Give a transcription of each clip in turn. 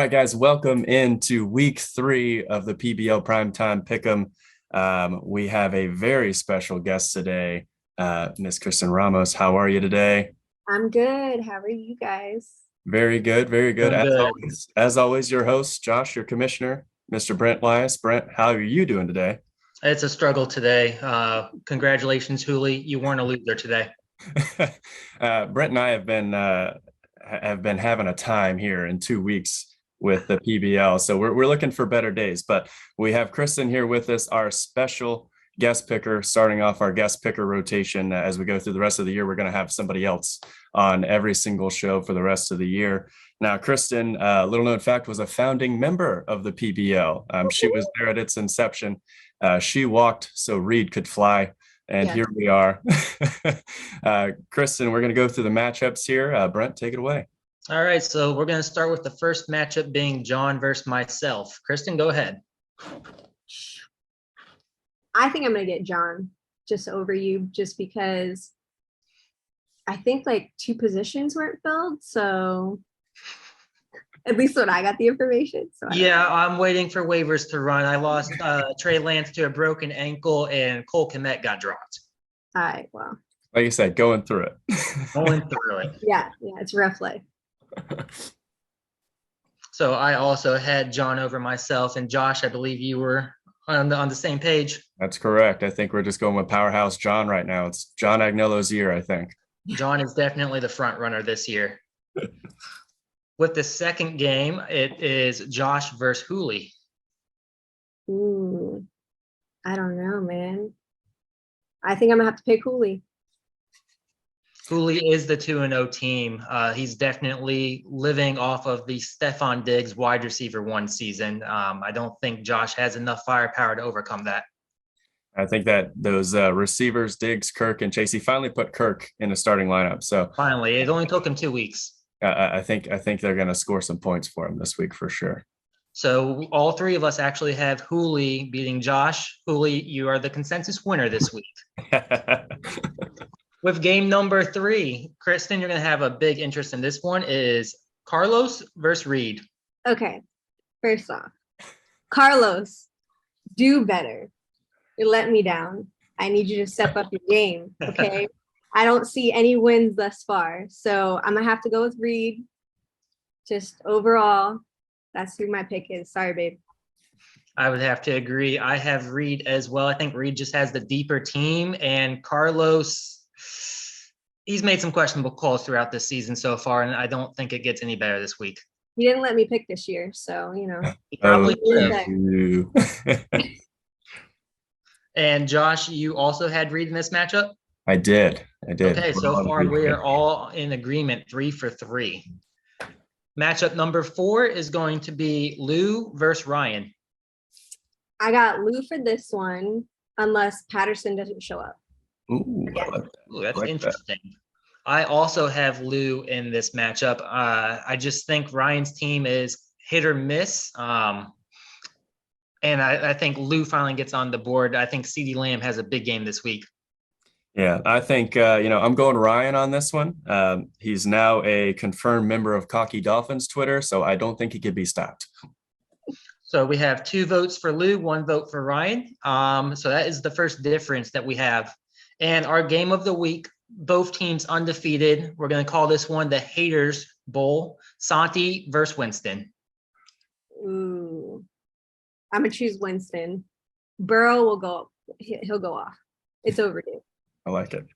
right, guys, welcome into week 3 of the PBL Primetime PickEm. We have a very special guest today, Miss Kristen Ramos. How are you today? I'm good. How are you guys? Very good, very good. Doing good. As always, your host, Josh, your commissioner, Mr. Brent Lyas. Brent, how are you doing today? It's a struggle today. Congratulations, Hooli. You weren't a loser today. Brent and I have been having a time here in 2 weeks with the PBL, so we're looking for better days. But we have Kristen here with us, our special guest picker, starting off our guest picker rotation. As we go through the rest of the year, we're going to have somebody else on every single show for the rest of the year. Now, Kristen, little known fact, was a founding member of the PBL. She was there at its inception. She walked so Reed could fly. And Yes. here we are. Kristen, we're going to go through the matchups here. Brent, take it away. All right, so we're going to start with the first matchup being John versus myself. Kristen, go ahead. I think I'm gonna get John just over you, just because I think like 2 positions weren't filled. So at least when I got the information. So Yeah, I'm waiting for waivers to run. I lost Trey Lance to a broken ankle, and Cole Kmet got dropped. All right. Well, Like you said, going through it. Going through it. yeah, it's rough life. So I also had John over myself, and Josh, I believe you were on the same page. That's correct. I think we're just going with Powerhouse John right now. It's John Agnello's year, I think. John is definitely the front runner this year. With the second game, it is Josh versus Hooli. Ooh, I don't know, man. I think I'm gonna have to pick Hooli. Hooli is the 2-0 team. He's definitely living off of the Stephon Diggs wide receiver 1 season. I don't think Josh has enough firepower to overcome that. I think that those receivers, Diggs, Kirk, and Chase, he finally put Kirk in a starting lineup. So Finally, it only took him 2 weeks. I think they're going to score some points for him this week for sure. So all 3 of us actually have Hooli beating Josh. Hooli, you are the consensus winner this week. With game number 3, Kristen, you're going to have a big interest in this one, is Carlos versus Reed. Okay. First off, Carlos, do better. You let me down. I need you to step up your game. Okay. I don't see any wins thus far. So I'm gonna have to go with Reed. Just overall, that's who my pick is. Sorry, babe. I would have to agree. I have Reed as well. I think Reed just has the deeper team, and Carlos, he's made some questionable calls throughout this season so far, and I don't think it gets any better this week. He didn't let me pick this year, so you know. He probably Oh, should. And Josh, you also had Reed in this matchup? I did. Okay, so far we are all in agreement, 3 for 3. Matchup number 4 is going to be Lou versus Ryan. I got Lou for this one, unless Patterson doesn't show up. Ooh, I like that. Ooh, that's I like that. interesting. I also have Lou in this matchup. I just think Ryan's team is hit or miss. And I think Lou finally gets on the board. I think CeeDee Lamb has a big game this week. Yeah, I think, I'm going Ryan on this one. He's now a confirmed member of Cocky Dolphins Twitter, so I don't think he could be stopped. So we have 2 votes for Lou, 1 vote for Ryan. So that is the first difference that we have. And our game of the week, both teams undefeated. We're going to call this one the Haters Bowl. Santi versus Winston. Ooh. I'm gonna choose Winston. Burrow will go. He'll go off. It's overdue. I like it.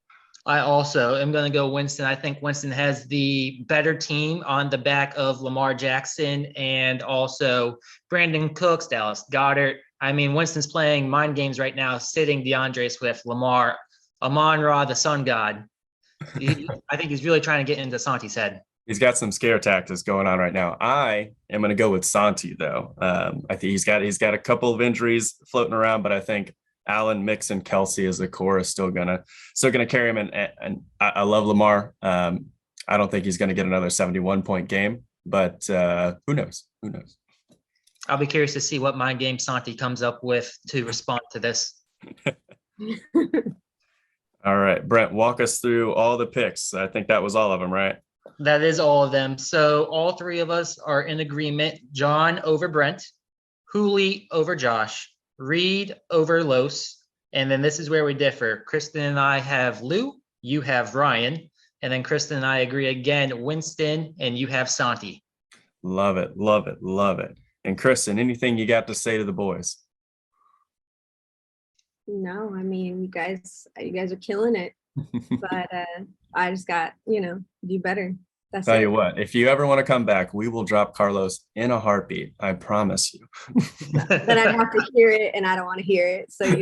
I also am going to go Winston. I think Winston has the better team on the back of Lamar Jackson and also Brandon Cooks, Dallas Goedert. I mean, Winston's playing mind games right now, sitting DeAndre Swift, Lamar, Amon-Ra, the sun god. I think he's really trying to get into Santi's head. He's got some scare tactics going on right now. I am going to go with Santi, though. I think he's got a couple of injuries floating around, but I think Allen, Mix, and Kelsey as the core is still gonna carry him. And I love Lamar. I don't think he's going to get another 71-point game, but who knows? Who knows? I'll be curious to see what mind game Santi comes up with to respond to this. All right, Brent, walk us through all the picks. I think that was all of them, right? That is all of them. So all three of us are in agreement. John over Brent, Hooley over Josh, Reed over Los. And then this is where we differ. Kristen and I have Lou, you have Ryan. And then Kristen and I agree again, Winston, and you have Santi. Love it, love it, love it. And Kristen, anything you got to say to the boys? No, I mean, you guys are killing it. But I just got, do better. That's Tell it. you what, if you ever want to come back, we will drop Carlos in a heartbeat. I promise you. Then I'd have to hear it, and I don't want to hear it. So,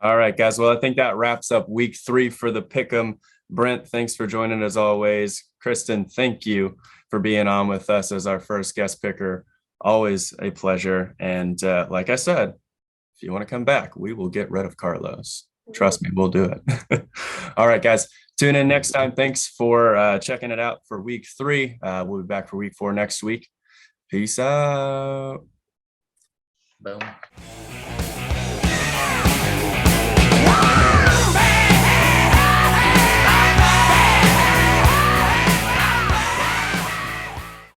All right, guys. Well, I think that wraps up week 3 for the PickEm. Brent, thanks for joining as always. Kristen, thank you for being on with us as our first guest picker. Always a pleasure. And like I said, if you want to come back, we will get rid of Carlos. Trust me, we'll do it. All right, guys. Tune in next time. Thanks for checking it out for week 3. We'll be back for week 4 next week. Peace out. Boom.